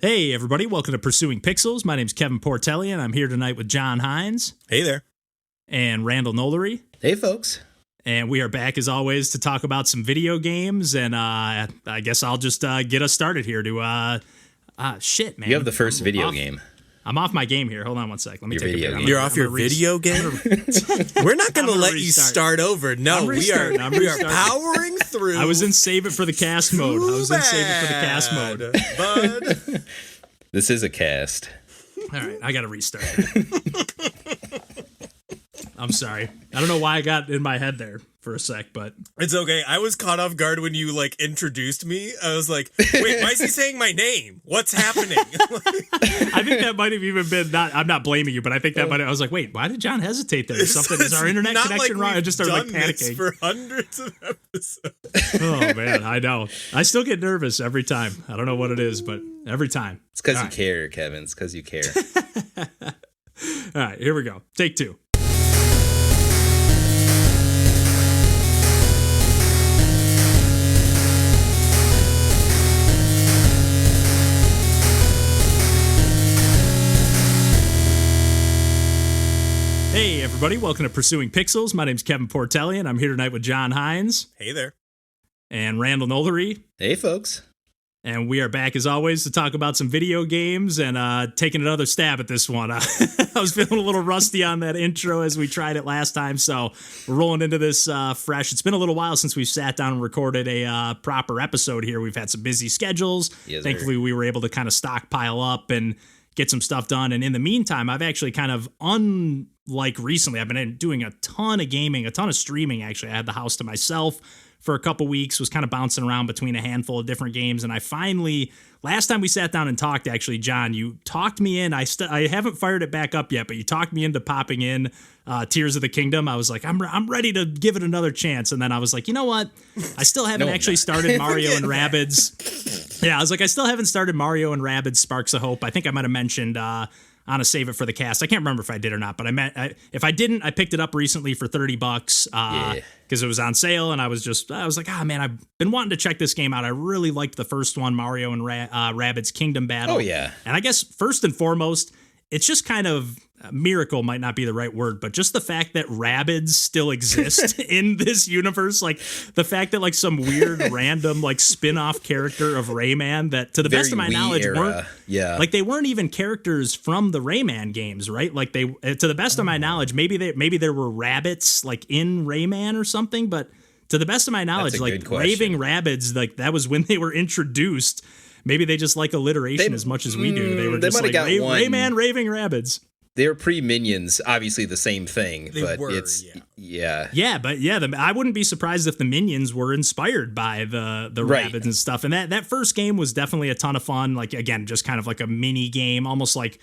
Hey, everybody. Welcome to Pursuing Pixels. My name's Kevin Portelli, and I'm here tonight with John Hines. Hey there. And Randall Nolery. Hey, folks. And we are back, as always, to talk about some video games. And I guess I'll just get us started here to... shit, man. You have the first video game. I'm off my game here. Hold on one sec. Let me take a video picture. game. You're off your video game? We're not going to let you start over. No, we are powering through. I was in save it for the cast mode. Bud. This is a cast. All right, I got to restart. I'm sorry. I don't know why I got in my head there for a sec, but... It's okay. I was caught off guard when you, introduced me. I was like, wait, why is he saying my name? What's happening? I think that might have even been... I'm not blaming you, but I think that might have... I was like, wait, why did John hesitate there? Something is our internet connection wrong? I just started panicking. For hundreds of episodes. Oh, man, I know. I still get nervous every time. I don't know what it is, but every time. It's because you care, Kevin. It's because you care. All right, here we go. Take two. Hey, everybody. Welcome to Pursuing Pixels. My name's Kevin Portelli, and I'm here tonight with John Hines. Hey there. And Randall Nolery. Hey, folks. And we are back, as always, to talk about some video games and taking another stab at this one. I was feeling a little rusty on that intro as we tried it last time, so we're rolling into this fresh. It's been a little while since we've sat down and recorded a proper episode here. We've had some busy schedules. Yes, Thankfully, we were able to kind of stockpile up and get some stuff done. And in the meantime, I've actually kind of, unlike recently, I've been doing a ton of gaming, a ton of streaming, actually. I had the house to myself for a couple weeks, was kind of bouncing around between a handful of different games. And I finally, last time we sat down and talked, actually, John, you talked me in. I haven't fired it back up yet, but you talked me into popping in Tears of the Kingdom. I was like, I'm ready to give it another chance. And then I was like, you know what? I still haven't actually started Mario and Rabbids. Yeah, I was like, I still haven't started Mario and Rabbids Sparks of Hope. I think I might have mentioned on a Save It for the Cast. I can't remember if I did or not, but if I didn't, I picked it up recently for $30 because it was on sale, and I was like, man, I've been wanting to check this game out. I really liked the first one, Mario and Rabbids Kingdom Battle. Oh, yeah. And I guess first and foremost, it's just kind of miracle might not be the right word, but just the fact that Rabbids still exist in this universe, like the fact that some weird random spin-off character of Rayman that to the best of my knowledge weren't they weren't even characters from the Rayman games, right? Like they to the best of my knowledge, maybe there were rabbits in Rayman or something, but to the best of my knowledge, Raving Rabbids, that was when they were introduced. Maybe they just like alliteration as much as we do. They were just like Rayman Raving Rabbids. They were pre-Minions, obviously the same thing, I wouldn't be surprised if the Minions were inspired by the Rabbids and stuff. And that first game was definitely a ton of fun. Again, just kind of like a mini game, almost like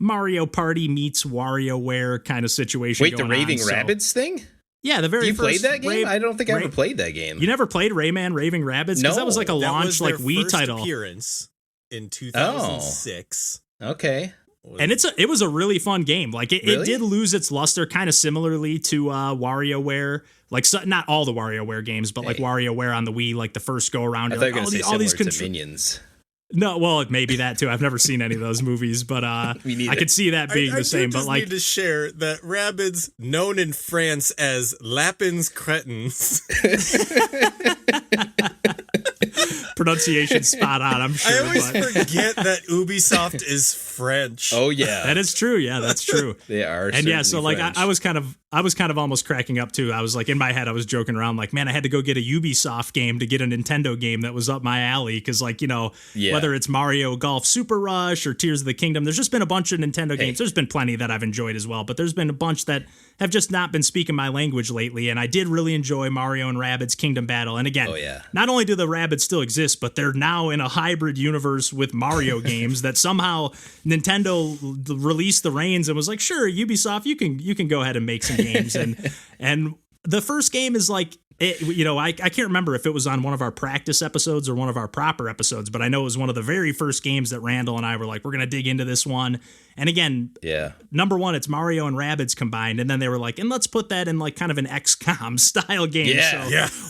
Mario Party meets WarioWare kind of situation. Wait, the Raving Rabbids thing? Yeah, the very first. You played that game? I don't think I ever played that game. You never played Rayman Raving Rabbids? Because that was like a launch Wii first title. Appearance in 2006. Oh, okay. And it was a really fun game. It did lose its luster kind of similarly to WarioWare. Not all the WarioWare games, but WarioWare on the Wii, the first go around. I thought you were going to say similar to Minions. No, well, it may be that too. I've never seen any of those movies, but I could see that being the same. But need to share that Rabbids, known in France as Lapins Cretins. Pronunciation spot on, I'm sure. I always forget that Ubisoft is French. Oh yeah, that is true. Yeah, that's true. They are. And yeah, so French. I was kind of almost cracking up too. I was in my head, I was joking around man, I had to go get a Ubisoft game to get a Nintendo game that was up my alley because whether it's Mario Golf Super Rush or Tears of the Kingdom, there's just been a bunch of Nintendo games. There's been plenty that I've enjoyed as well, but there's been a bunch that have just not been speaking my language lately. And I did really enjoy Mario and Rabbids Kingdom Battle. And again, not only do the Rabbids still exist, but they're now in a hybrid universe with Mario games that somehow Nintendo released the reins and was like, sure, Ubisoft, you can go ahead and make some games. And the first game is I can't remember if it was on one of our practice episodes or one of our proper episodes, but I know it was one of the very first games that Randall and I were like, we're going to dig into this one. And again, number one, it's Mario and Rabbids combined. And then they were like, and let's put that in like kind of an XCOM style game.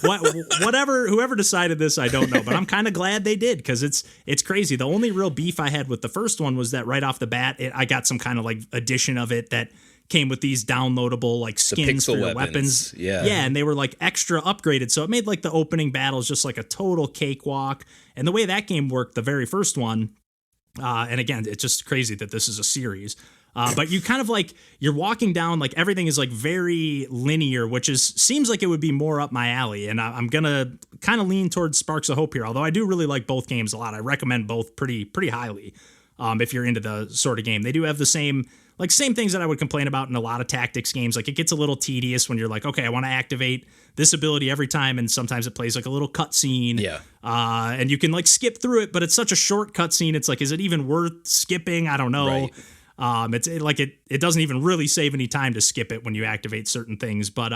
Whoever decided this, I don't know, but I'm kind of glad they did because it's crazy. The only real beef I had with the first one was that right off the bat, I got some kind of like edition of it that came with these downloadable like skins for your weapons. And they were like extra upgraded, so it made like the opening battles just like a total cakewalk. And the way that game worked, the very first one, and again, it's just crazy that this is a series, but you kind of like you're walking down, like everything is like very linear, which seems like it would be more up my alley. And I'm gonna kind of lean towards Sparks of Hope here, although I do really like both games a lot. I recommend both pretty highly if you're into the sort of game. They do have the same things that I would complain about in a lot of tactics games. Like it gets a little tedious when you're like, okay, I want to activate this ability every time, and sometimes it plays like a little cutscene. And you can like skip through it, but it's such a short cutscene. It's like, is it even worth skipping? I don't know. Right. It doesn't even really save any time to skip it when you activate certain things. But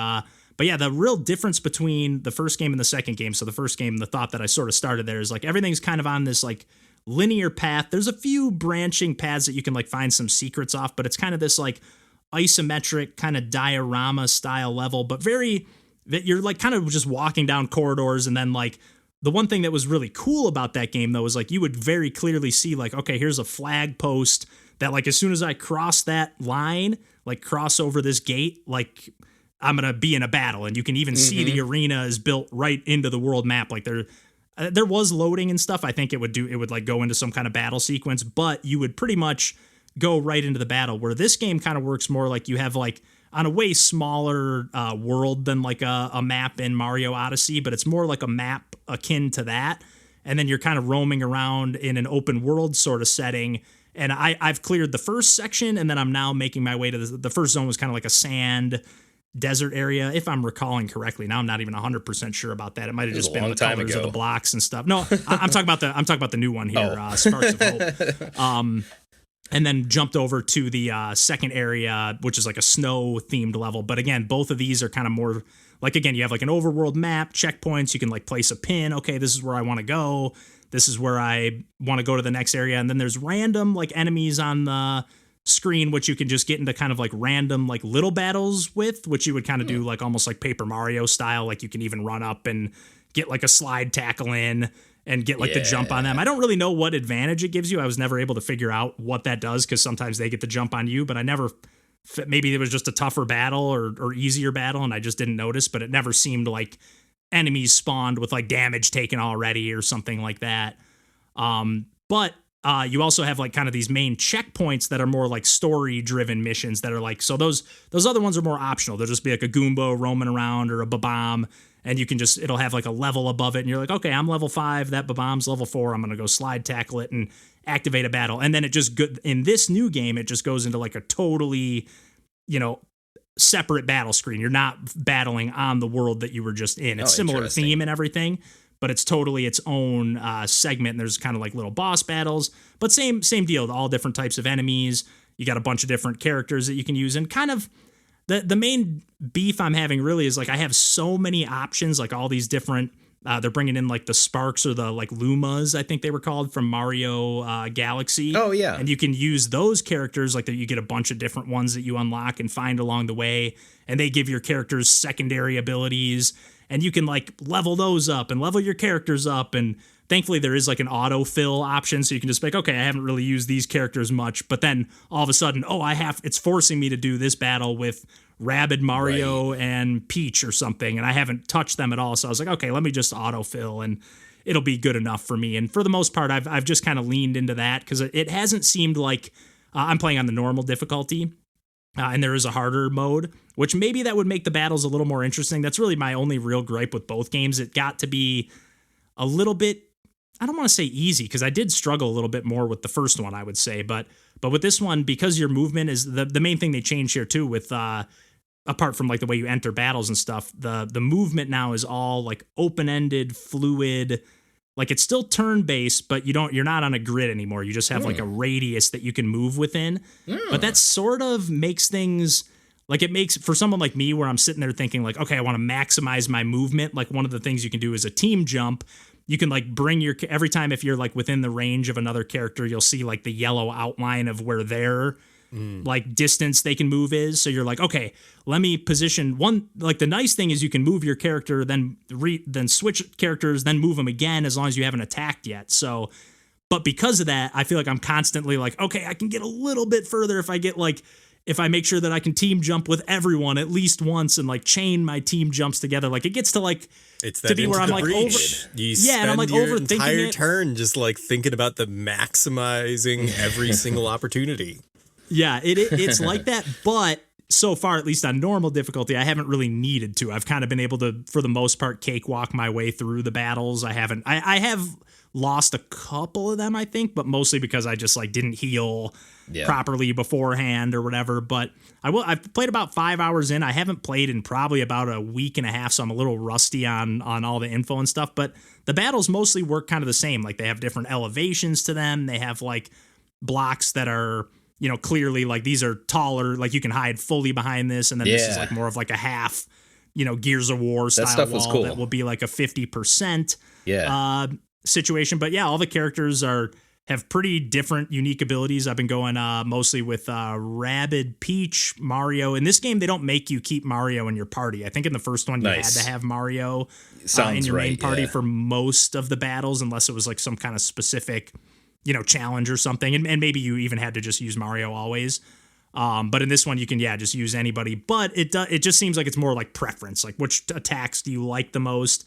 yeah, the real difference between the first game and the second game. So the first game, the thought that I sort of started there is like everything's kind of on this like linear path. There's a few branching paths that you can like find some secrets off, but it's kind of this like isometric kind of diorama style level, but that you're like kind of just walking down corridors. And then like the one thing that was really cool about that game though was like you would very clearly see like, okay, here's a flag post that like as soon as I cross that line, like cross over this gate, like I'm gonna be in a battle. And you can even see the arena is built right into the world map. Like there was loading and stuff. I think it would like go into some kind of battle sequence, but you would pretty much go right into the battle, where this game kind of works more like you have like on a way smaller world than like a map in Mario Odyssey, but it's more like a map akin to that. And then you're kind of roaming around in an open world sort of setting. And I've cleared the first section, and then I'm now making my way to the first zone was kind of like a sand desert area, if I'm recalling correctly. Now I'm not even 100% sure about that. It might have just been the colors of the blocks and stuff. No, I'm talking about the new one here, Sparks of Hope. And then jumped over to the second area, which is like a snow themed level. But again, both of these are kind of more like, again, you have like an overworld map, checkpoints. You can like place a pin. Okay, this is where I want to go. This is where I want to go to the next area. And then there's random like enemies on the screen, which you can just get into kind of like random like little battles with, which you would kind of do like almost like Paper Mario style. Like you can even run up and get like a slide tackle in and get like the jump on them. I don't really know what advantage it gives you. I was never able to figure out what that does, because sometimes they get the jump on you, but I never, maybe it was just a tougher battle or easier battle and I just didn't notice, but it never seemed like enemies spawned with like damage taken already or something like that. But you also have like kind of these main checkpoints that are more like story driven missions that are like, so those other ones are more optional. They'll just be like a Goomba roaming around or a Babam, and you can just, it'll have like a level above it and you're like, okay, I'm level 5, that Babam's level 4, I'm going to go slide tackle it and activate a battle. And then it just, in this new game, it just goes into like a totally, separate battle screen. You're not battling on the world that you were just in. It's similar theme and everything, but it's totally its own segment. And there's kind of like little boss battles, but same deal. All different types of enemies. You got a bunch of different characters that you can use, and kind of the main beef I'm having really is like I have so many options, like all these different. They're bringing in like the Sparks or the like Lumas, I think they were called, from Mario Galaxy. Oh yeah, and you can use those characters like that. You get a bunch of different ones that you unlock and find along the way, and they give your characters secondary abilities. And you can like level those up and level your characters up. And thankfully there is like an autofill option. So you can just be like, okay, I haven't really used these characters much. But then all of a sudden, it's forcing me to do this battle with Rabbid Mario and Peach or something. And I haven't touched them at all. So I was like, okay, let me just autofill and it'll be good enough for me. And for the most part, I've just kind of leaned into that because it hasn't seemed like I'm playing on the normal difficulty. And there is a harder mode, which maybe that would make the battles a little more interesting. That's really my only real gripe with both games. It got to be a little bit, I don't want to say easy, because I did struggle a little bit more with the first one, I would say. But with this one, because your movement is the main thing they changed here too, with apart from like the way you enter battles and stuff, the movement now is all like open-ended, fluid. Like it's still turn-based, but you're not on a grid anymore. You just have like a radius that you can move within. But that sort of makes things like it makes for someone like me where I'm sitting there thinking like, okay, I want to maximize my movement. Like one of the things you can do is a team jump. You can like bring your, every time if you're like within the range of another character, you'll see like the yellow outline of where their like distance they can move is. So you're like, okay, let me position one. Like the nice thing is you can move your character, then switch characters, then move them again as long as you haven't attacked yet. So, but because of that, I feel like I'm constantly like, okay, I can get a little bit further if I get like, if I make sure that I can team jump with everyone at least once and like chain my team jumps together. Like it gets to like, it's that to be where I'm like and I'm like your overthinking entire turn just like thinking about the maximizing every single opportunity. Yeah, it's like that, but so far, at least on normal difficulty, I haven't really needed to. I've kind of been able to, for the most part, cakewalk my way through the battles. I have lost a couple of them, I think, but mostly because I just like didn't heal properly beforehand or whatever. But I've played about 5 hours in. I haven't played in probably about a week and a half, so I'm a little rusty on all the info and stuff. But the battles mostly work kind of the same. Like they have different elevations to them. They have like blocks that are, you know, clearly like these are taller, like you can hide fully behind this. And then this is like more of like a half, you know, Gears of War style stuff was wall cool. that will be like a 50% situation. But yeah, all the characters have pretty different unique abilities. I've been going mostly with Rabbids, Peach, Mario. In this game, they don't make you keep Mario in your party. I think in the first one, you had to have Mario in your main party for most of the battles, unless it was like some kind of specific, you know, challenge or something. And maybe you even had to just use Mario always. But in this one, you can, just use anybody. But it just seems like it's more like preference. Like, which attacks do you like the most?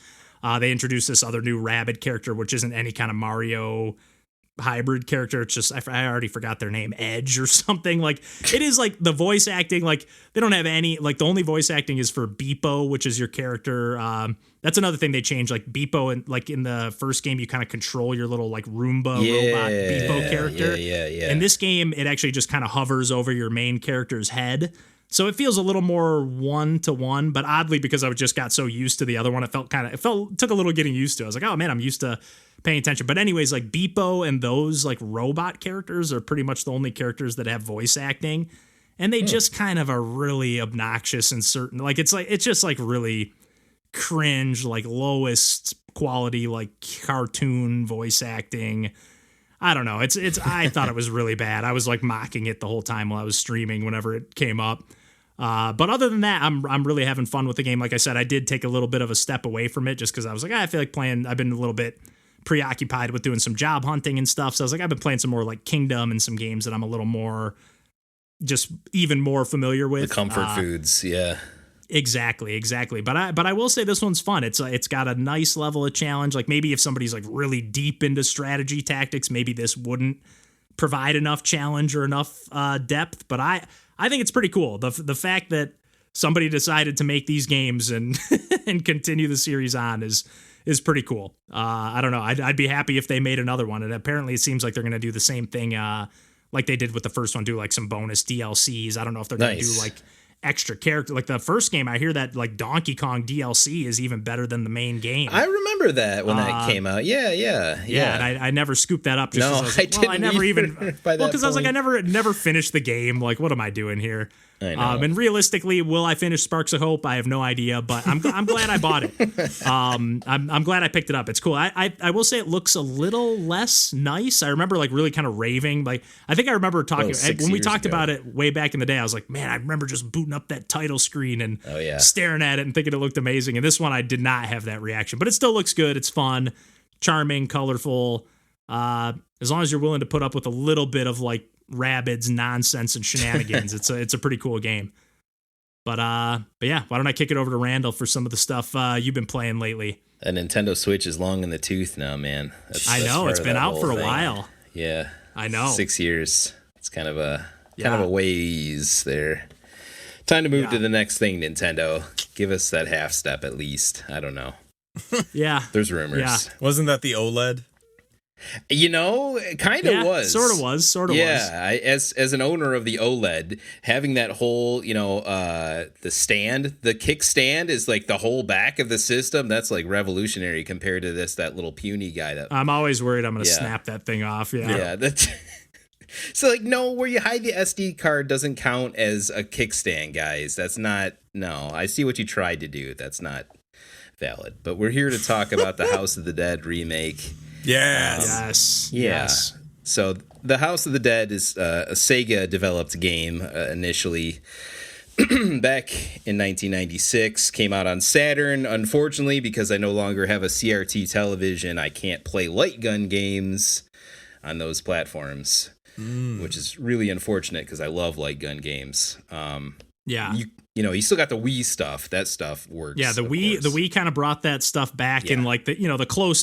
They introduced this other new Rabbid character, which isn't any kind of Mario hybrid character. It's just, I already forgot their name, Edge or something. Like, it is like the voice acting, like they don't have any, like the only voice acting is for Beepo, which is your character. That's another thing they changed. Like Beepo, and like in the first game, you kind of control your little like Roomba robot Beepo character. In this game, it actually just kind of hovers over your main character's head. So it feels a little more 1-to-1, but oddly, because I just got so used to the other one, it took a little getting used to. I was like, oh man, I'm used to paying attention. But anyways, like Beepo and those like robot characters are pretty much the only characters that have voice acting. And they just kind of are really obnoxious and certain, like, it's just like really cringe, like lowest quality, like cartoon voice acting. I don't know. I thought it was really bad. I was like mocking it the whole time while I was streaming whenever it came up. But other than that, I'm really having fun with the game. Like I said, I did take a little bit of a step away from it just because I was like, I feel like playing. I've been a little bit preoccupied with doing some job hunting and stuff. So I was like, I've been playing some more like Kingdom and some games that I'm a little more, just even more familiar with. The comfort foods, yeah. Exactly. But I will say this one's fun. It's got a nice level of challenge. Like maybe if somebody's like really deep into strategy tactics, maybe this wouldn't provide enough challenge or enough depth. But I think it's pretty cool. The fact that somebody decided to make these games and and continue the series on is pretty cool. I don't know. I'd be happy if they made another one. And apparently it seems like they're going to do the same thing like they did with the first one, do like some bonus DLCs. I don't know if they're going to do like extra character. Like the first game, I hear that like Donkey Kong DLC is even better than the main game. I remember that when that came out. Yeah. And I never scooped that up. Just I didn't. I never even. Because I was like, I never finished the game. Like, what am I doing here? I know. And realistically, will I finish Sparks of Hope? I have no idea, but I'm glad I bought it. I'm glad I picked it up. It's cool. I will say it looks a little less nice. I remember like really kind of raving. Like I think I remember talking when we talked about it way back in the day. I was like, man, I remember just booting up that title screen and staring at it and thinking it looked amazing. And this one, I did not have that reaction, but it still looks good. It's fun, charming, colorful. As long as you're willing to put up with a little bit of like Rabbids nonsense and shenanigans, it's a pretty cool game. But yeah, why don't I kick it over to Randall for some of the stuff you've been playing lately? A Nintendo Switch is long in the tooth now, man. I know it's been out for a while. Yeah, I know, 6 years. It's kind of a ways there. Time to move to the next thing, Nintendo. Give us that half step at least. I don't know. Yeah, there's rumors. Yeah. Wasn't that the OLED? You know, it kind of was. Sort of was. Yeah, as an owner of the OLED, having that whole, the stand, the kickstand is like the whole back of the system. That's like revolutionary compared to that little puny guy. I'm always worried I'm going to snap that thing off. Yeah. Yeah. So like, no, where you hide the SD card doesn't count as a kickstand, guys. That's not. No, I see what you tried to do. That's not valid. But we're here to talk about the House of the Dead remake. Yes. So the House of the Dead is a Sega developed game initially. Back in 1996, came out on Saturn. Unfortunately, because I no longer have a CRT television, I can't play light gun games on those platforms, which is really unfortunate because I love light gun games. You still got the Wii stuff. That stuff works. Yeah, the Wii kind of brought that stuff back in like the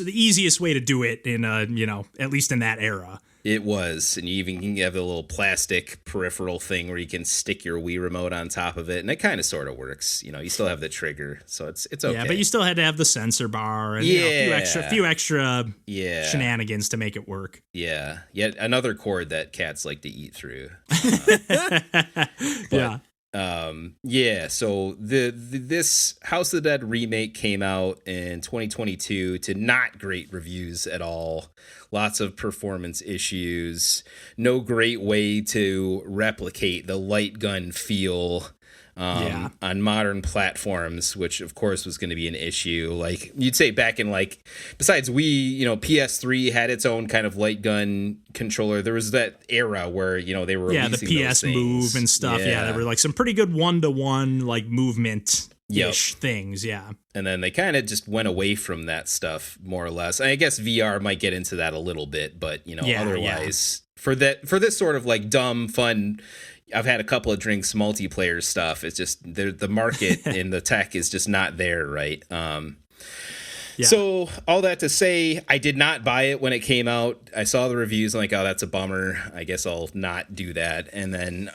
easiest way to do it in at least in that era. It was, and you even can have the little plastic peripheral thing where you can stick your Wii remote on top of it, and it kind of sort of works. You still have the trigger, so it's okay. Yeah, but you still had to have the sensor bar and a few extra shenanigans to make it work. Yeah, yet another cord that cats like to eat through. So this House of the Dead remake came out in 2022 to not great reviews at all. Lots of performance issues. No great way to replicate the light gun feel on modern platforms, which of course was going to be an issue. Like you'd say back in besides Wii, PS3 had its own kind of light gun controller. There was that era where they were releasing the PS Move and stuff. Yeah, there were like some pretty good 1-to-1 like movement things. Yeah, and then they kind of just went away from that stuff more or less. I guess VR might get into that a little bit, but otherwise for this sort of like dumb fun. I've had a couple of drinks multiplayer stuff. It's just the market in the tech is just not there, right? So all that to say, I did not buy it when it came out. I saw the reviews. I'm like, oh, that's a bummer. I guess I'll not do that. And then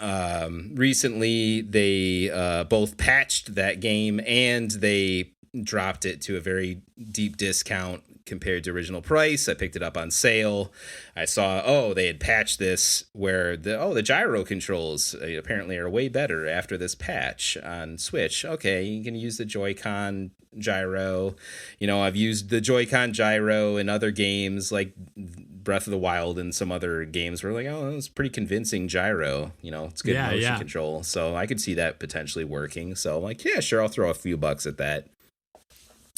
recently they both patched that game and they dropped it to a very deep discount compared to original price. I picked it up on sale. I saw, they had patched this where the gyro controls apparently are way better after this patch on Switch. Okay, you can use the Joy-Con gyro. I've used the Joy-Con gyro in other games like Breath of the Wild and some other games where like, it's pretty convincing gyro. It's good motion control. So I could see that potentially working. So I'm like, yeah, sure, I'll throw a few bucks at that.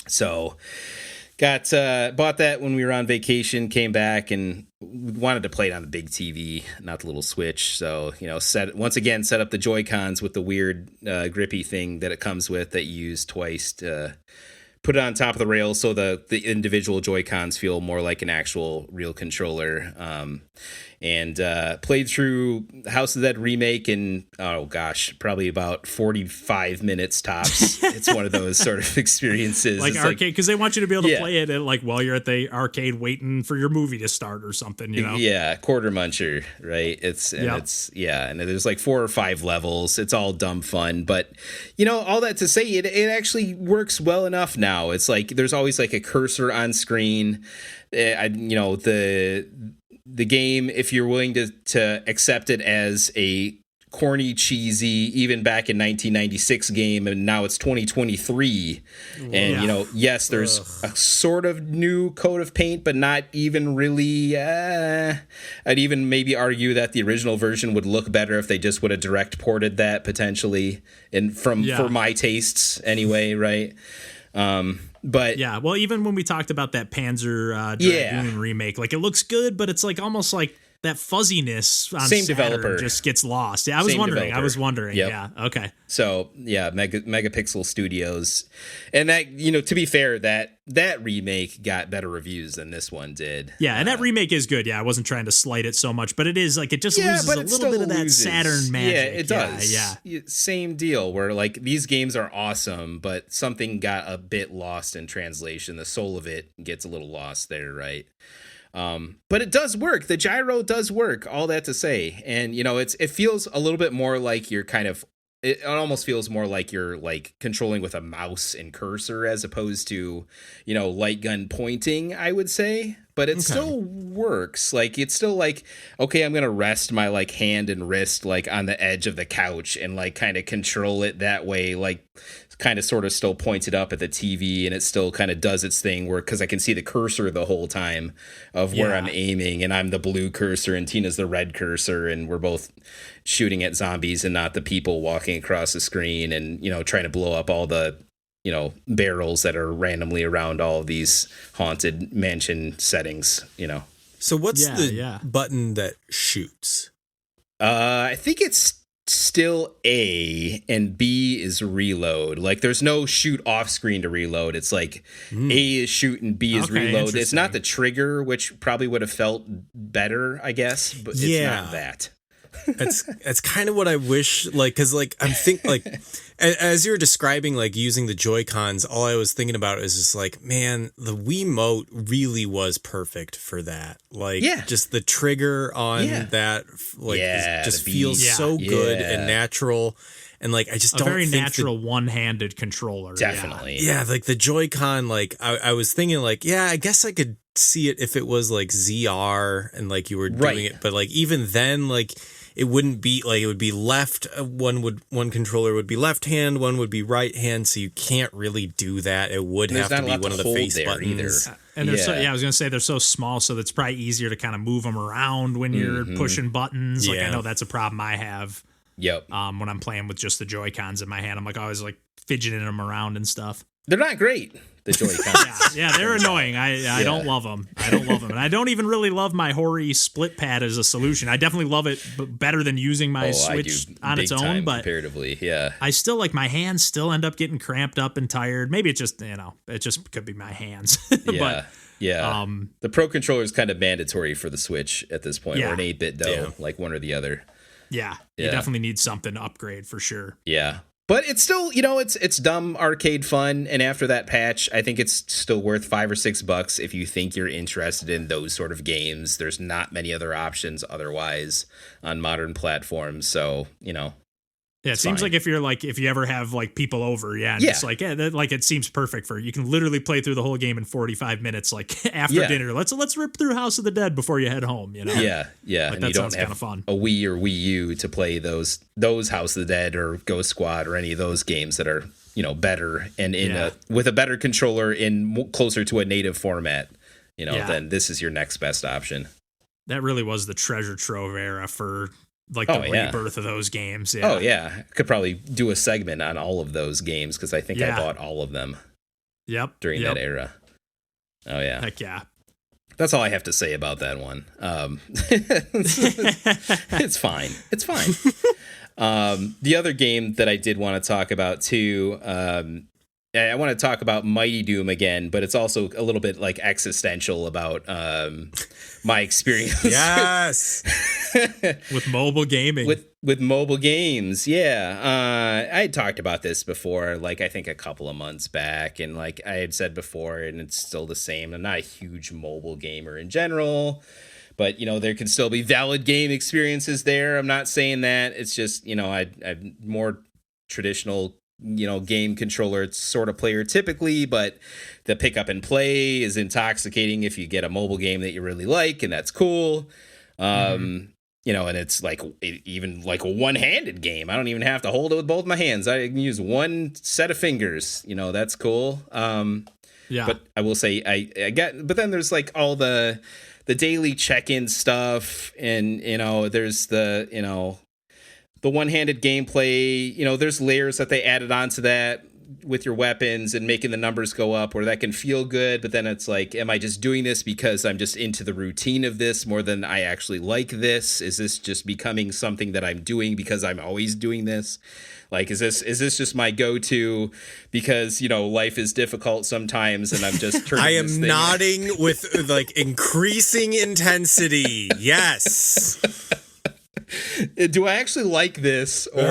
So bought that when we were on vacation, came back and wanted to play it on the big TV, not the little Switch. So, set up the Joy-Cons with the weird grippy thing that it comes with that you use twice to put it on top of the rails so the individual Joy-Cons feel more like an actual real controller. And played through House of the Dead remake in, probably about 45 minutes tops. It's one of those sort of experiences. Like arcade, because they want you to be able to play it at while you're at the arcade waiting for your movie to start or something, Yeah, quarter muncher, right? And there's like 4 or 5 levels. It's all dumb fun. But, all that to say, it actually works well enough now. It's like there's always like a cursor on screen. The game, if you're willing to accept it as a corny, cheesy, even back in 1996 game, and now it's 2023. And, yes, there's a sort of new coat of paint, but not even really. I'd even maybe argue that the original version would look better if they just would have direct ported that potentially, and for my tastes anyway, right? But well, even when we talked about that Panzer Dragoon remake, like it looks good, but it's like almost like that fuzziness on same Saturn developer just gets lost. Yeah, I was wondering. Yep. Yeah, okay. So Megapixel Studios, and that to be fair, that remake got better reviews than this one did. Yeah, and that remake is good. Yeah, I wasn't trying to slight it so much, but it is like it just loses a little bit of that Saturn magic. Yeah, it does. Yeah, same deal. Where like these games are awesome, but something got a bit lost in translation. The soul of it gets a little lost there, right? But it does work. The gyro does work. All that to say, and it feels a little bit more like you're kind of. It almost feels more like you're like controlling with a mouse and cursor as opposed to light gun pointing. I would say. but it still works. Like, it's still like, okay, I'm gonna rest my like hand and wrist like on the edge of the couch and like kind of control it that way, like kind of sort of still pointed up at the TV, and it still kind of does its thing where, because I can see the cursor the whole time of where I'm aiming, and I'm the blue cursor and Tina's the red cursor, and we're both shooting at zombies and not the people walking across the screen, and trying to blow up all the barrels that are randomly around all of these haunted mansion settings. So what's the button that shoots? I think it's still A, and B is reload. Like, there's no shoot off screen to reload. It's like A is shoot and B is reload. It's not the trigger, which probably would have felt better, I guess, but it's not that. That's kind of what I wish, like, because like I'm like as you were describing like using the Joy-Cons, all I was thinking about is just like, man, the Wiimote really was perfect for that. Like, just the trigger on that, like, just feels so good and natural. And like, I just don't very think natural one-handed controller. Definitely. Yeah, like the Joy-Con, like I was thinking like, I guess I could see it if it was like ZR and like you were doing it, but like even then, like it wouldn't be like, it would be left. One controller would be left hand, one would be right hand. So you can't really do that. It would have to be one of the face buttons. And they're I was going to say they're so small, so it's probably easier to kind of move them around when you're pushing buttons. Like, I know that's a problem I have. Yep. When I'm playing with just the Joy-Cons in my hand, I'm like always like fidgeting them around and stuff. They're not great, the Joy-Cons. They're annoying. I don't love them. And I don't even really love my Hori split pad as a solution. I definitely love it better than using my Switch on its own. But comparatively, I still like my hands still end up getting cramped up and tired. Maybe it just it just could be my hands. But the Pro Controller is kind of mandatory for the Switch at this point, or an 8-bit though, like one or the other. Yeah, you definitely need something to upgrade for sure. Yeah. But it's still, it's dumb arcade fun. And after that patch, I think it's still worth $5 or $6 if you think you're interested in those sort of games. There's not many other options otherwise on modern platforms. So, yeah, it seems like if you ever have like people over, just like like it seems perfect for you can literally play through the whole game in 45 minutes, like after dinner. Let's rip through House of the Dead before you head home. Yeah, like, and that you don't sounds kind of fun. A Wii or Wii U to play those House of the Dead or Ghost Squad or any of those games that are better and with a better controller in closer to a native format. Then this is your next best option. That really was the treasure trove era for. Like the rebirth of those games. Yeah. Oh, yeah. I could probably do a segment on all of those games because I think I bought all of them during that era. Oh, yeah. Heck yeah. That's all I have to say about that one. It's fine. It's fine. The other game that I did want to talk about, too, I want to talk about Mighty Doom again, but it's also a little bit like existential about my experience. Yes, with mobile gaming, with mobile games. Yeah, I had talked about this before, like I think a couple of months back, and like I had said before, and it's still the same. I'm not a huge mobile gamer in general. But, there can still be valid game experiences there. I'm not saying that. It's just, I'm more traditional game controller sort of player typically, but the pick up and play is intoxicating if you get a mobile game that you really like, and that's cool. And it's like even like a one-handed game. I don't even have to hold it with both my hands. I can use one set of fingers. That's cool. But I will say I get. But then there's like all the daily check-in stuff, and there's the the one-handed gameplay. There's layers that they added onto that with your weapons and making the numbers go up, where that can feel good, but then it's like, am I just doing this because I'm just into the routine of this more than I actually like this? Is this just becoming something that I'm doing because I'm always doing this? Like, is this just my go-to because, life is difficult sometimes and I'm just turning I this am thing nodding with like increasing intensity. Yes. Do I actually like this? Or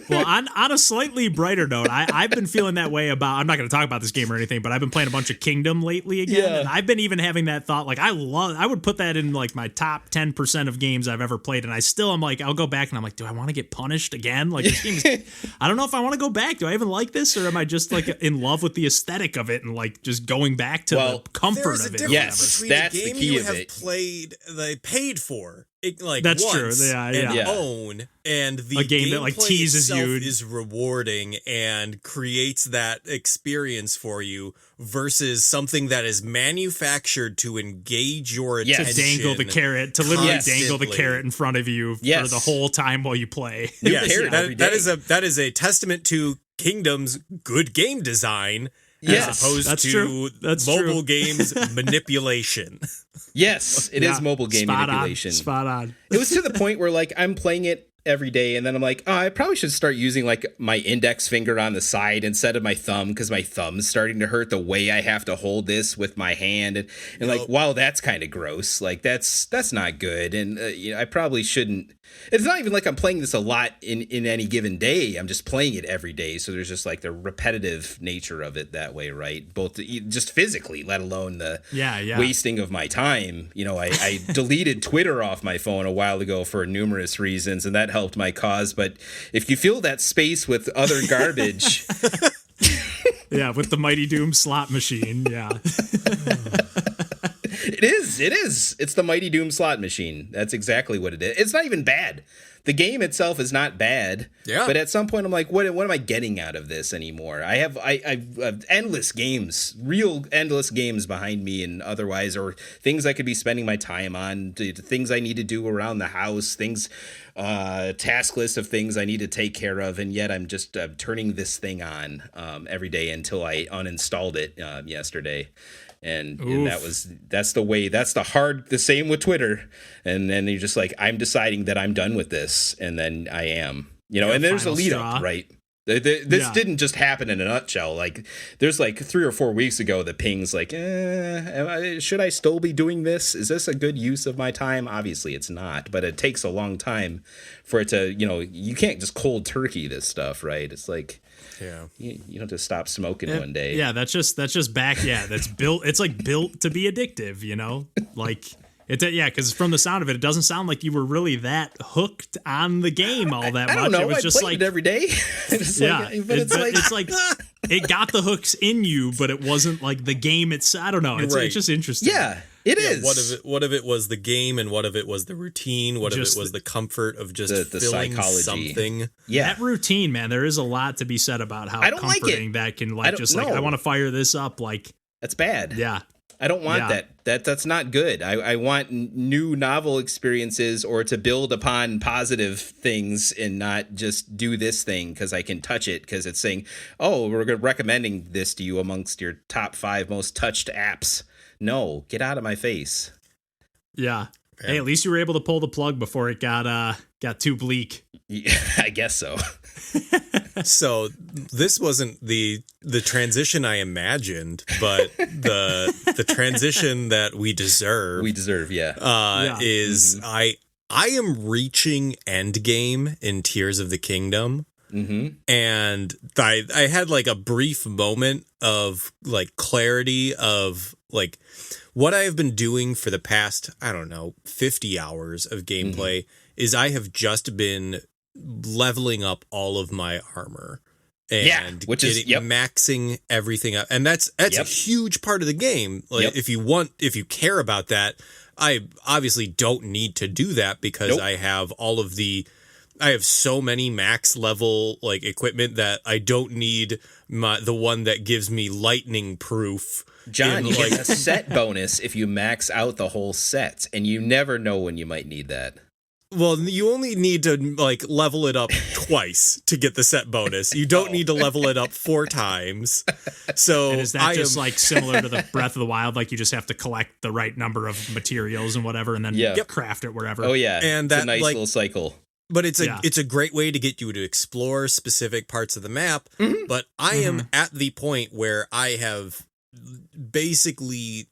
Well, on a slightly brighter note, I've been feeling that way about, I'm not going to talk about this game or anything, but I've been playing a bunch of Kingdom lately again. Yeah. And I've been even having that thought, like, I would put that in like my top 10% of games I've ever played. And I still, I'm like, I'll go back and I'm like, do I want to get punished again? Like, this game's, I don't know if I want to go back. Do I even like this? Or am I just like in love with the aesthetic of it and like just going back to the comfort of it? Yes, that's the the game key you of have it. played, they paid for. Like That's once true. Yeah, and yeah. own, and the A game that, like, gameplay teases itself you. is rewarding and creates that experience for you versus something that is manufactured to engage your Yes. attention. To dangle the carrot, to literally dangle the constantly. carrot in front of you for Yes. the whole time while you play. New carrot every day. that is a testament to Kingdom's good game design. Yes. As opposed That's to true. That's mobile true. games manipulation. Yes, it is mobile game Spot manipulation. Spot on. It was to the point where like I'm playing it every day and then I'm like, oh, I probably should start using like my index finger on the side instead of my thumb because my thumb's starting to hurt the way I have to hold this with my hand and like, wow, that's kind of gross. Like that's not good. And I probably shouldn't. It's not even like I'm playing this a lot in any given day. I'm just playing it every day. So there's just like the repetitive nature of it that way, right? Both just physically, let alone the wasting of my time. I deleted Twitter off my phone a while ago for numerous reasons, and that helped my cause. But if you fill that space with other garbage... Yeah, with the Mighty Doom slot machine, yeah. It is. It's the Mighty Doom slot machine. That's exactly what it is. It's not even bad. The game itself is not bad. Yeah. But at some point, I'm like, what am I getting out of this anymore? I've endless games, real endless games behind me and otherwise, or things I could be spending my time on, things I need to do around the house, task list of things I need to take care of. And yet I'm just turning this thing on every day until I uninstalled it yesterday. And that's the same with Twitter. And then you're just like, I'm deciding that I'm done with this. And then I am, and there's a lead up, right? This didn't just happen in a nutshell. Like there's like 3 or 4 weeks ago, the ping's like, should I still be doing this? Is this a good use of my time? Obviously it's not, but it takes a long time for it to, you can't just cold turkey this stuff, right? It's like, you don't just stop smoking one day. Yeah, that's just back. Yeah, that's built. It's like built to be addictive, like it's because from the sound of it, it doesn't sound like you were really that hooked on the game all that much. I don't know. It was just like it every day. It's like it got the hooks in you, but it wasn't like the game. It's I don't know. It's just interesting. Yeah. It is. What if it was the game, and what if it was the routine? What if it was the comfort of just the feeling psychology. Something? Yeah, that routine, man. There is a lot to be said about how comforting that can I want to fire this up. Like that's bad. Yeah, I don't want that. That's not good. I want new novel experiences or to build upon positive things and not just do this thing because I can touch it because it's saying, oh, we're recommending this to you amongst your top 5 most touched apps. No, get out of my face. Yeah. Hey, at least you were able to pull the plug before it got too bleak. Yeah, I guess so. So this wasn't the transition I imagined, but the transition that we deserve. We deserve, is I am reaching endgame in Tears of the Kingdom. Mm-hmm. And I had like a brief moment of like clarity of like what I have been doing for the past, 50 hours of gameplay is I have just been leveling up all of my armor and maxing everything up. And that's a huge part of the game. Like if you care about that, I obviously don't need to do that because I have I have so many max level like equipment that I don't need the one that gives me lightning proof. John, you get a set bonus if you max out the whole set, and you never know when you might need that. Well, you only need to like level it up twice to get the set bonus. You don't need to level it up 4 times. So and is that just like similar to the Breath of the Wild? Like you just have to collect the right number of materials and whatever, and then craft it wherever. Oh yeah, and it's a nice little cycle. But it's a great way to get you to explore specific parts of the map. Mm-hmm. But I am at the point where I have basically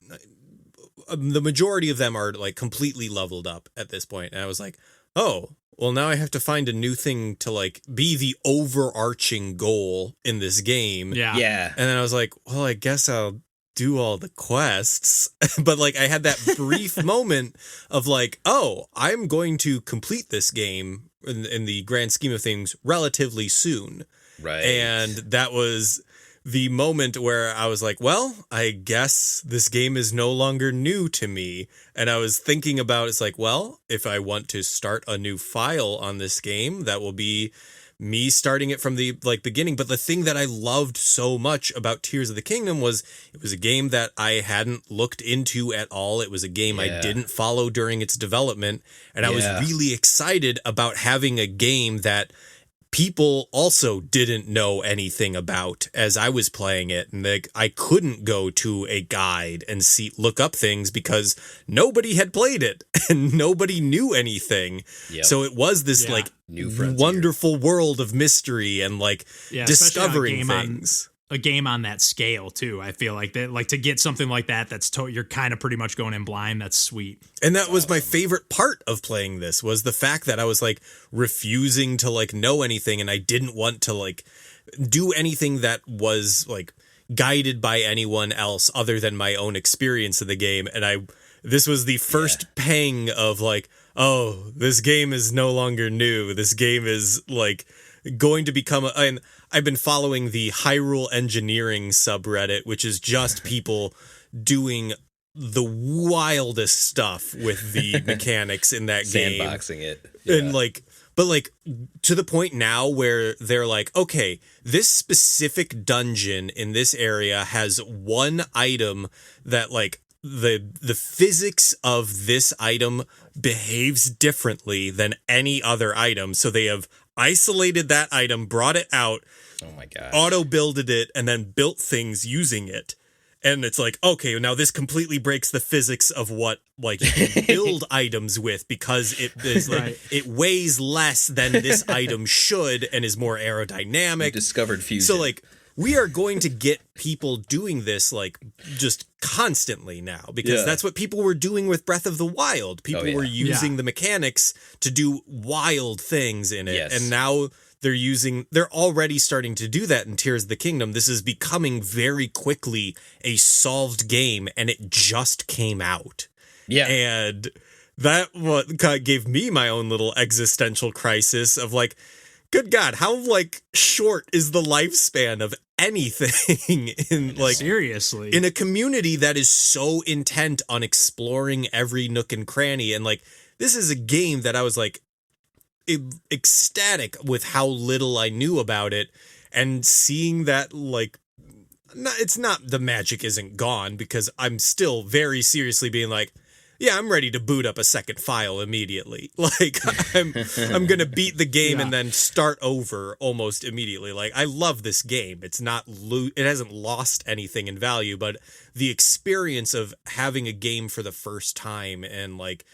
the majority of them are like completely leveled up at this point. And I was like, oh, well, now I have to find a new thing to like be the overarching goal in this game. Yeah. And then I was like, well, I guess I'll do all the quests. But like I had that brief moment of like, oh, I'm going to complete this game in the grand scheme of things relatively soon. Right. And that was the moment where I was like, well, I guess this game is no longer new to me. And I was thinking about, it's like, well, if I want to start a new file on this game, that will be me starting it from the like beginning. But the thing that I loved so much about Tears of the Kingdom was it was a game that I hadn't looked into at all. It was a game I didn't follow during its development. And I was really excited about having a game that people also didn't know anything about as I was playing it. And like, I couldn't go to a guide and look up things because nobody had played it and nobody knew anything. Yep. So it was this like new wonderful world of mystery and like discovering things. A game on that scale too. I feel like that, like to get something like that, you're kind of pretty much going in blind. That's sweet. And that was my favorite part of playing this was the fact that I was like refusing to like know anything. And I didn't want to like do anything that was like guided by anyone else other than my own experience of the game. And this was the first pang of like, oh, this game is no longer new. This game is like going to become and I've been following the Hyrule Engineering subreddit, which is just people doing the wildest stuff with the mechanics in that game. Sandboxing it. And like, but like to the point now where they're like, okay, this specific dungeon in this area has one item that like the physics of this item behaves differently than any other item. So they have isolated that item, brought it out, oh my god, auto builded it, and then built things using it. And it's like, okay, now this completely breaks the physics of what like you can build items with because it is like it weighs less than this item should and is more aerodynamic. You discovered fusion. So like we are going to get people doing this like just constantly now because that's what people were doing with Breath of the Wild. People were using the mechanics to do wild things in it. Yes. And now they're already starting to do that in Tears of the Kingdom. This is becoming very quickly a solved game and it just came out. Yeah. And that what gave me my own little existential crisis of like, good God, how like short is the lifespan of anything in like seriously in a community that is so intent on exploring every nook and cranny. And like, this is a game that I was like ecstatic with how little I knew about it and seeing that like, it's not the magic isn't gone because I'm still very seriously being like, yeah, I'm ready to boot up a second file immediately. Like I'm going to beat the game and then start over almost immediately. Like I love this game. It's not it hasn't lost anything in value, but the experience of having a game for the first time and like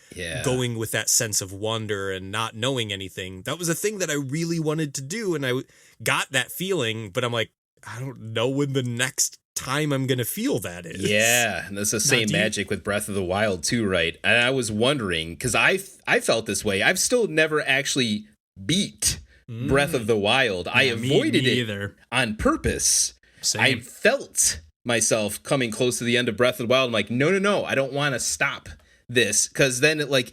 going with that sense of wonder and not knowing anything, that was a thing that I really wanted to do. And I got that feeling, but I'm like, I don't know when the next time I'm gonna feel that is. Yeah, and that's the same magic with Breath of the Wild too, right? And I was wondering because I felt this way. I've still never actually beat Breath of the Wild. I avoided it either on purpose. Same. I felt myself coming close to the end of Breath of the Wild. I'm like, no, I don't want to stop this because then it like.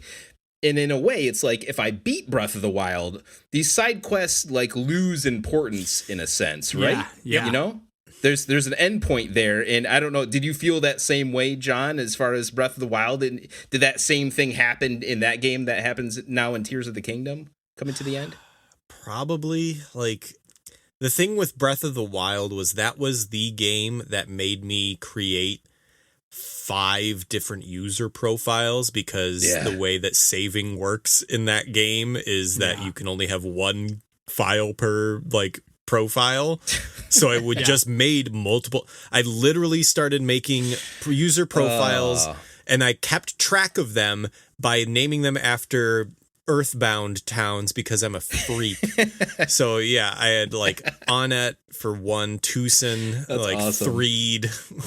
And in a way, it's like if I beat Breath of the Wild, these side quests like lose importance in a sense, right? Yeah. You know? There's an end point there, and I don't know. Did you feel that same way, John, as far as Breath of the Wild? And did that same thing happen in that game that happens now in Tears of the Kingdom, coming to the end? Probably. Like the thing with Breath of the Wild was that was the game that made me create 5 different user profiles because the way that saving works in that game is that you can only have one file per like profile. So I would just made multiple. I literally started making user profiles and I kept track of them by naming them after Earthbound towns because I'm a freak. So yeah, I had like Onett for one, Tucson, like awesome. Threed,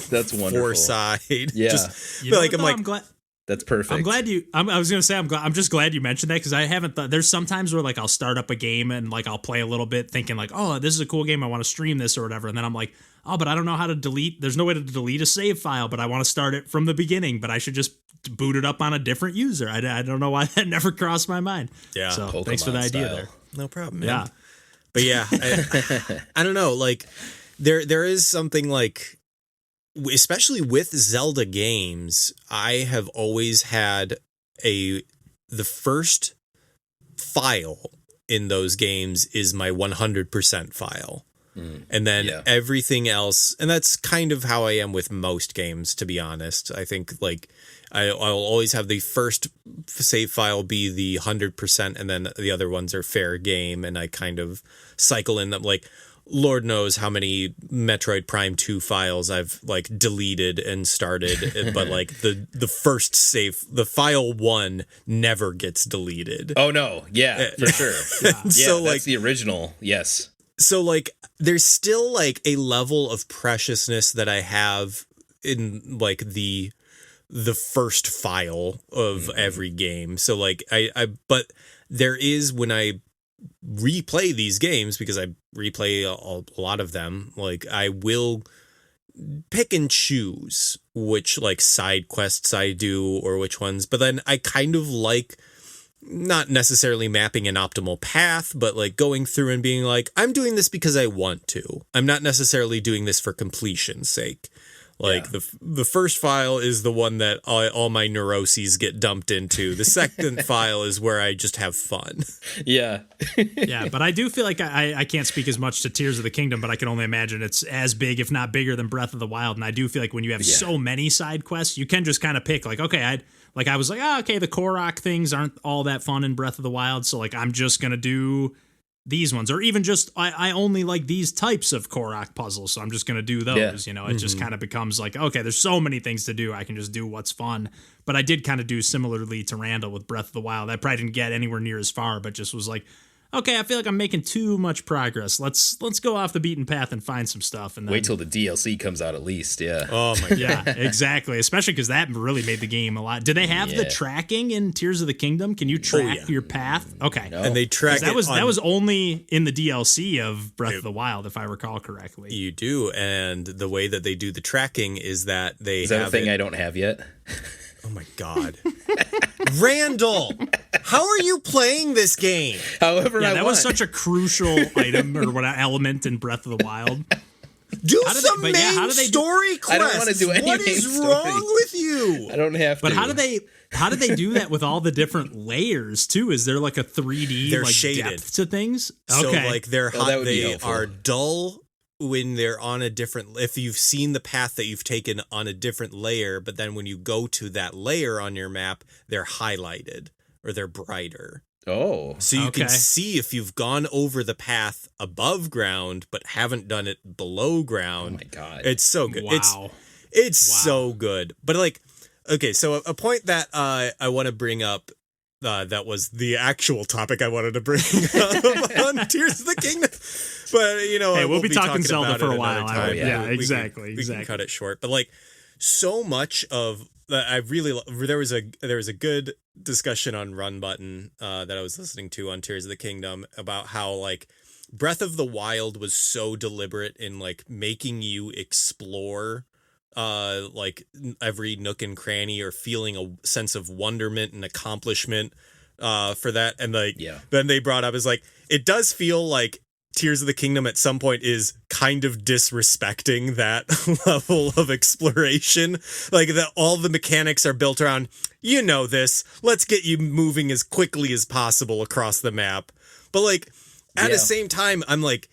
that's wonderful. Forside. Yeah, just like I'm like. I'm glad. That's perfect. I'm glad you. I was gonna say I'm just glad you mentioned that because I haven't thought. There's sometimes where like I'll start up a game and like I'll play a little bit, thinking like, oh, this is a cool game. I want to stream this or whatever, and then I'm like, oh, but I don't know how to delete. There's no way to delete a save file, but I want to start it from the beginning. But I should just boot it up on a different user. I don't know why that never crossed my mind. Yeah. So Pokemon thanks for the idea style. there. No problem, man. Yeah. But yeah, I don't know. Like there is something like, especially with Zelda games, I have always had the first file in those games is my 100% file. And then everything else, and that's kind of how I am with most games, to be honest. I think like I'll always have the first save file be the 100%, and then the other ones are fair game, and I kind of cycle in them. Like, Lord knows how many Metroid Prime 2 files I've like deleted and started, but like the first save, the file 1 never gets deleted. Oh no, yeah, for sure. Yeah, So, that's like, the original. Yes. So like there's still like a level of preciousness that I have in like the first file of every game. So like but there is, when I replay these games, because I replay a lot of them, like I will pick and choose which like side quests I do or which ones, but then I kind of like not necessarily mapping an optimal path, but like going through and being like, I'm doing this because I want to. I'm not necessarily doing this for completion's sake. Like the first file is the one that all my neuroses get dumped into. The second file is where I just have fun. Yeah. Yeah, but I do feel like I can't speak as much to Tears of the Kingdom, but I can only imagine it's as big, if not bigger, than Breath of the Wild. And I do feel like when you have so many side quests, you can just kind of pick like, okay, I was like, okay, the Korok things aren't all that fun in Breath of the Wild, so like I'm just gonna do these ones, or even just I only like these types of Korok puzzles, so I'm just gonna do those. Yeah. You know, it just kind of becomes like, okay, there's so many things to do, I can just do what's fun. But I did kind of do similarly to Randall with Breath of the Wild. I probably didn't get anywhere near as far, but just was like, okay, I feel like I'm making too much progress. Let's go off the beaten path and find some stuff. And then, Wait till the DLC comes out at least. Yeah. Oh my god. yeah, exactly. Especially because that really made the game a lot. Do they have the tracking in Tears of the Kingdom? Can you track your path? Okay. No. And they track that was only in the DLC of Breath of the Wild, if I recall correctly. You do, and the way that they do the tracking is that they Is that have a thing I don't have yet? Oh my god. Randall, how are you playing this game? However, Yeah, I that want. was such a crucial item or what element in Breath of the Wild. Do How do some they- but yeah, how main do they do- story quests. I don't wanna do any What main is story. wrong with you? I don't have to. But how do they do that with all the different layers too? Is there like a 3D They're like shaded. depth to things? So Okay. like they're Well, that would be they helpful. are dull when they're on a different, if you've seen the path that you've taken on a different layer, but then when you go to that layer on your map, they're highlighted or they're brighter. Oh. So you can Okay. see if you've gone over the path above ground but haven't done it below ground. Oh my god. It's so good. wow. It's so good. But like, okay, so a point that I want to bring up, that was the actual topic I wanted to bring up on Tears of the Kingdom. But, you know, Hey, we'll we'll be talking Zelda about for it a while. another time. Yeah, We can- exactly. We can cut it short. But like, so much of I really there was a good discussion on Run Button that I was listening to on Tears of the Kingdom about how like Breath of the Wild was so deliberate in like making you explore like every nook and cranny, or feeling a sense of wonderment and accomplishment for that. And like then they brought up is like, it does feel like Tears of the Kingdom at some point is kind of disrespecting that level of exploration. Like that all the mechanics are built around, you know this, let's get you moving as quickly as possible across the map. But like at the same time, I'm like,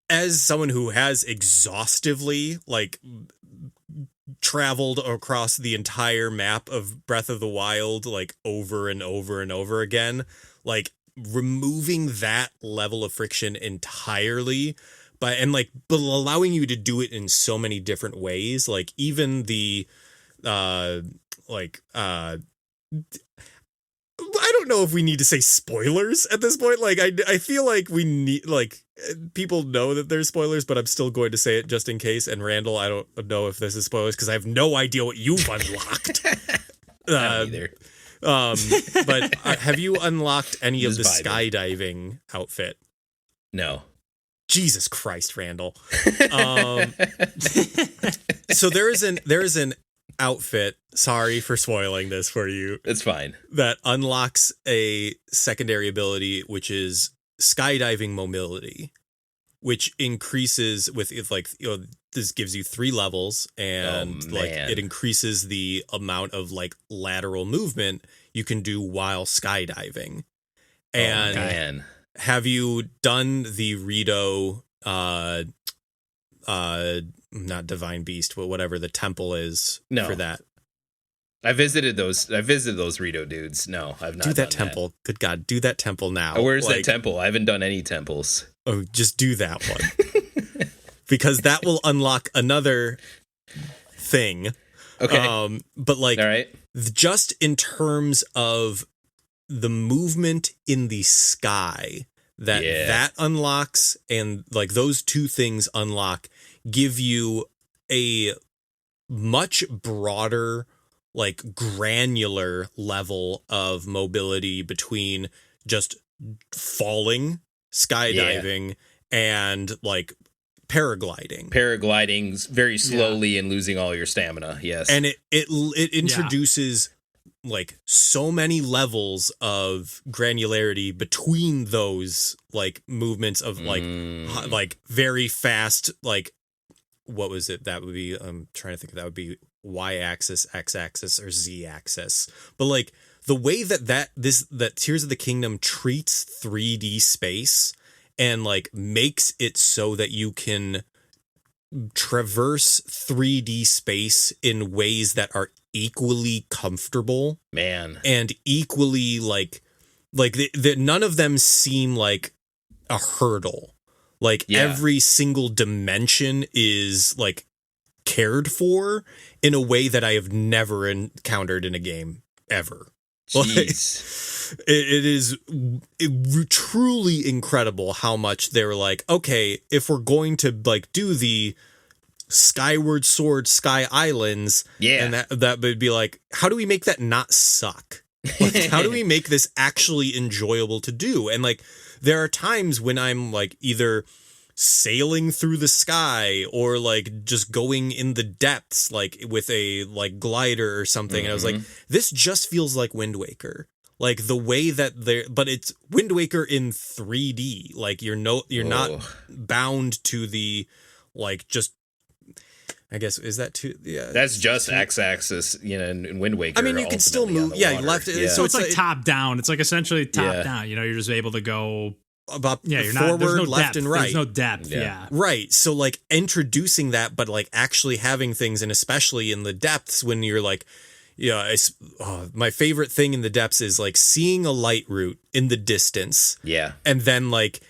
as someone who has exhaustively like traveled across the entire map of Breath of the Wild like over and over and over again, like removing that level of friction entirely but allowing you to do it in so many different ways, like even the I don't know if we need to say spoilers at this point. Like I feel like we need, like, people know that there's spoilers, but I'm still going to say it just in case. And Randall, I don't know if this is spoilers because I have no idea what you've unlocked. I don't either. But have you unlocked any of the Just vibing. skydiving outfit? No. Jesus Christ, Randall. So there is an outfit, sorry for spoiling this for you, It's fine. that unlocks a secondary ability, which is skydiving mobility, which increases with, like, this gives you 3 levels, and like it increases the amount of like lateral movement you can do while skydiving. And man. have you done the Rito not Divine Beast, but whatever the temple is for that? I visited those Rito dudes. No, I've not. Do that done temple. Good God, do that temple now. Oh, where's that temple? I haven't done any temples. Oh, just do that one. Because that will unlock another thing. Okay. But like, all right. Just in terms of the movement in the sky that unlocks, and like those 2 things unlock, give you a much broader, like granular level of mobility between just falling, skydiving, and like paragliding very slowly and losing all your stamina. Yes. And it introduces like so many levels of granularity between those like movements of like very fast, like, what was it? That would be, I'm trying to think, that would be y-axis, x-axis, or z-axis. But like the way that Tears of the Kingdom treats 3D space and like makes it so that you can traverse 3D space in ways that are equally comfortable, man, and equally like none of them seem like a hurdle. Like every single dimension is like cared for in a way that I have never encountered in a game ever. Jeez. Like, it is truly incredible how much they were like, okay, if we're going to like do the Skyward Sword Sky Islands, and that would be like, how do we make that not suck? Like, how do we make this actually enjoyable to do? And like, there are times when I'm like either sailing through the sky or like just going in the depths, like with a like glider or something. And I was like, this just feels like Wind Waker. Like the way that but it's Wind Waker in 3D. Like you're not bound to the like just. I guess, is that too? Yeah, that's just x-axis, in Wind Waker. I mean, you can still move. Yeah, left. Yeah. So it's like top down. It's like essentially top down. You're just able to go about forward, left, depth. and right. There's no depth. Yeah. Right. So like introducing that, but like actually having things, and especially in the depths when you're like, my favorite thing in the depths is like seeing a light route in the distance. Yeah. And then like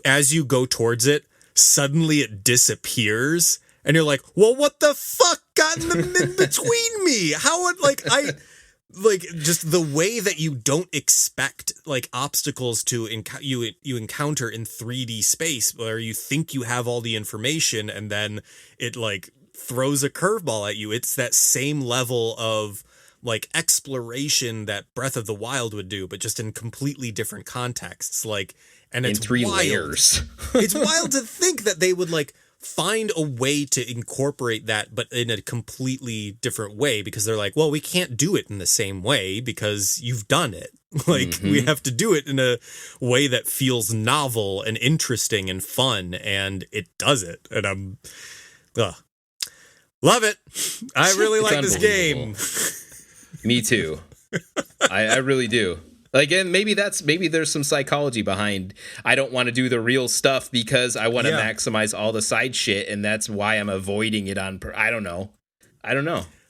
as you go towards it, suddenly it disappears. And you're like, well, what the fuck got in between me? How would just the way that you don't expect like obstacles to you encounter in 3D space, where you think you have all the information and then it like throws a curveball at you. It's that same level of like exploration that Breath of the Wild would do, but just in completely different contexts. Like, and it's in 3 layers. It's wild to think that they would like find a way to incorporate that, but in a completely different way, because they're like, well, we can't do it in the same way because you've done it. Like, we have to do it in a way that feels novel and interesting and fun, and it does it. And I'm love it. I really like this game. Me too. I really do. Like, and maybe there's some psychology behind, I don't want to do the real stuff because I want to maximize all the side shit, and that's why I'm avoiding it I don't know.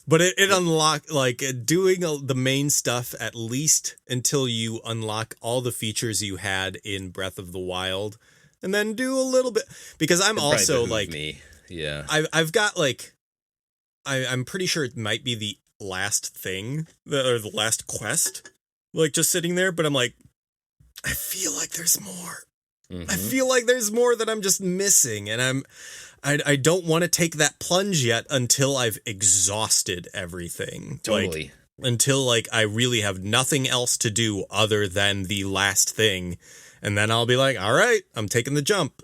But it unlocked, like, doing the main stuff at least until you unlock all the features you had in Breath of the Wild, and then do a little bit, because I'm also like, I've got like, I'm pretty sure it might be the last thing, or the last quest, like just sitting there, but I'm like, I feel like there's more. I feel like there's more that I'm just missing, and I don't want to take that plunge yet until I've exhausted everything. Totally. Like, until like I really have nothing else to do other than the last thing. And then I'll be like, all right, I'm taking the jump.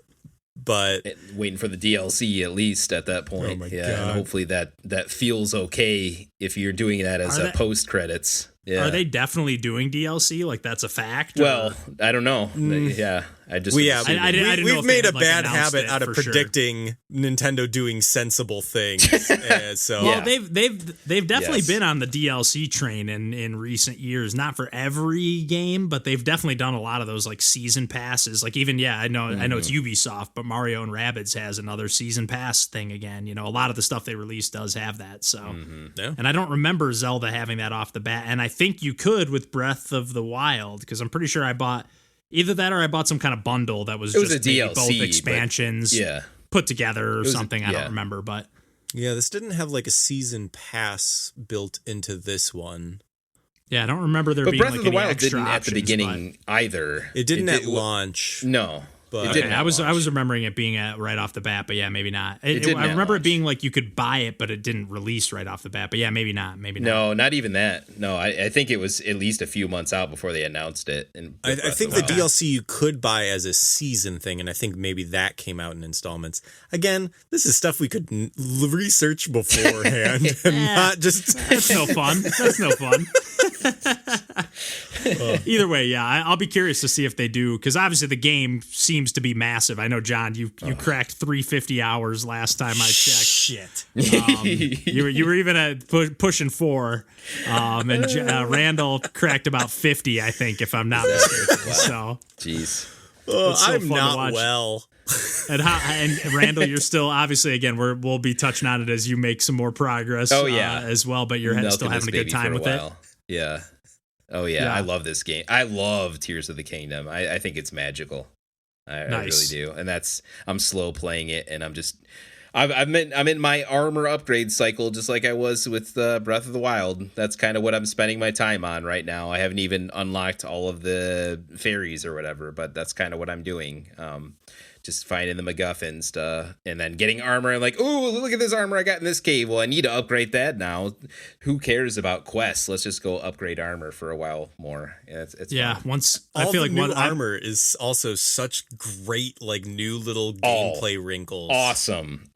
But waiting for the DLC at least at that point. Oh my God. And hopefully that feels okay if you're doing that as a post credits. Yeah. Are they definitely doing DLC? Like that's a fact? Well, I don't know. Yeah, I just I didn't know we've if made they a had, bad announced habit it out of for sure. predicting Nintendo doing sensible things. So Well, they've definitely Yes. been on the DLC train in recent years. Not for every game, but they've definitely done a lot of those like season passes. Like even I know it's Ubisoft, but Mario and Rabbids has another season pass thing again. You know, a lot of the stuff they release does have that. So, Yeah. and I don't remember Zelda having that off the bat. And I think you could with Breath of the Wild because I'm pretty sure I bought either that or I bought some kind of bundle that was It was just a maybe DLC, both but- expansions Yeah. put together or was a- something. I yeah. don't remember, but. Yeah, this didn't have like a season pass built into this one. Yeah, I don't remember there But being Breath like of the any Wild extra didn't at the options, beginning either. It didn't at launch. No. But- It Okay, didn't I at was launch. remember it being right off the bat, but yeah, maybe not. didn't I at remember it launch. being like you could buy it, but it didn't release right off the bat. But yeah, maybe not. No, not even that. No, I think it was at least a few months out before they announced it. And I think the DLC you could buy as a season thing, and I think maybe that came out in installments. Again, this is stuff we could research beforehand and not just. That's no fun. That's no fun. Either way, yeah, I'll be curious to see if they do because obviously the game seems to be massive. I know, John, you cracked 350 hours last time I checked. Shit. You were even at pushing 4, and Randall cracked about 50, I think, if I'm not mistaken. So, Jeez. It's so I'm fun to not watch. well. and Randall, you're still obviously again we'll be touching on it as you make some more progress. Oh, yeah. As well, but you're still Milking having a this good baby time for a with it. while. Yeah. Oh yeah, Yeah. I love this game. I love Tears of the Kingdom. I think it's magical. I Nice. really do. And I'm slow playing it, and I'm in my armor upgrade cycle, just like I was with Breath of the Wild. That's kind of what I'm spending my time on right now. I haven't even unlocked all of the fairies or whatever, but that's kind of what I'm doing. Just finding the MacGuffins and then getting armor and like, ooh, look at this armor I got in this cave. Well, I need to upgrade that now. Who cares about quests? Let's just go upgrade armor for a while more. Yeah, it's Yeah, fun. once All I feel the like new one armor is also such great, like new little gameplay wrinkles. Awesome.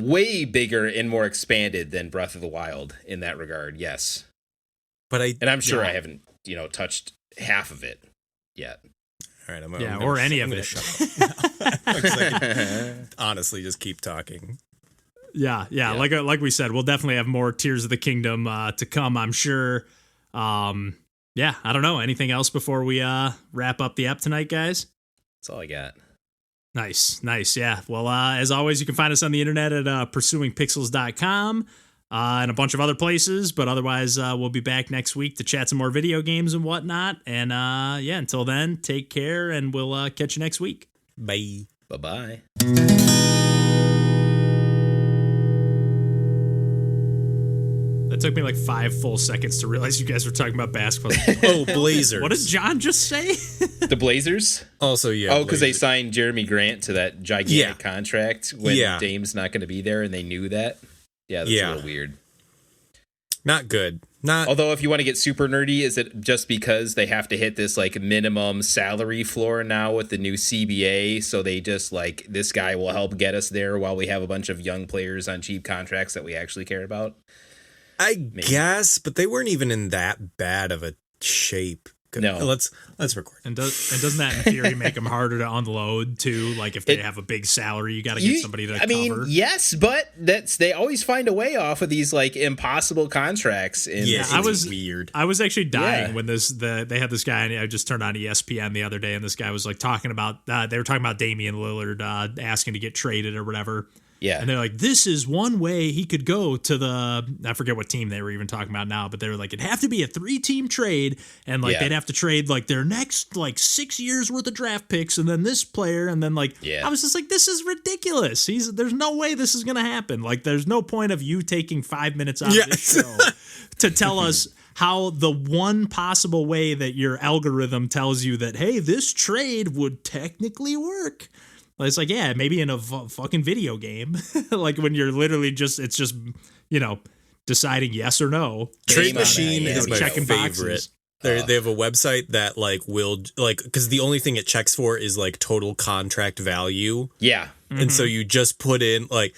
Way bigger and more expanded than Breath of the Wild in that regard. Yes. But And I'm sure Yeah. I haven't, touched half of it yet. all right, or any of gonna it. shut up. 'Cause I can honestly just keep talking. Yeah. Like we said, we'll definitely have more Tears of the Kingdom to come, I'm sure. Yeah, I don't know. Anything else before we wrap up the app tonight, guys? That's all I got. Nice. Yeah. Well, as always, you can find us on the internet at pursuingpixels.com and a bunch of other places. But otherwise, we'll be back next week to chat some more video games and whatnot. And yeah, until then, take care and we'll catch you next week. Bye. Bye-bye. That took me like 5 full seconds to realize you guys were talking about basketball. Oh, Blazers. What did John just say? The Blazers? Also, yeah. Oh, because they Blazers. signed Jeremy Grant to that gigantic Yeah. contract when Yeah. Dame's not going to be there, and they knew that. Yeah, that's a little weird. Not good. Not. Although, if you want to get super nerdy, is it just because they have to hit this like minimum salary floor now with the new CBA? So they just like, this guy will help get us there while we have a bunch of young players on cheap contracts that we actually care about? I guess, but they weren't even in that bad of a shape. No. Let's record. And doesn't that in theory make them harder to unload too? Like if they have a big salary, you got to get somebody to cover. Yes, but they always find a way off of these like impossible contracts. And Yeah, I it's was weird. I was actually dying Yeah. when they had this guy, and I just turned on ESPN the other day, and this guy was like talking about they were talking about Damian Lillard asking to get traded or whatever. Yeah. And they're like, this is one way he could go to I forget what team they were even talking about now, but they were like, it'd have to be a 3-team trade. And like, they'd have to trade like their next like 6 years worth of draft picks. And then this player. And then like, I was just like, this is ridiculous. There's no way this is going to happen. Like, there's no point of you taking 5 minutes out of this show to tell us how the one possible way that your algorithm tells you that, hey, this trade would technically work. It's like, yeah, maybe in a fucking video game, like when you're literally it's just, deciding yes or no. Trade Game on Machine that, is my checking favorite. boxes. They have a website that like will like because the only thing it checks for is like total contract value. Yeah. And so you just put in like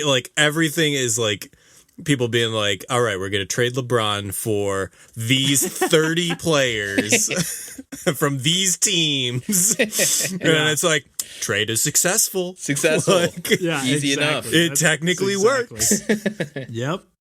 like everything is like people being like, all right, we're gonna trade LeBron for these 30 players from these teams. And it's like trade is successful. Successful. Like, Yeah, Easy exactly. enough. It technically works. Yep.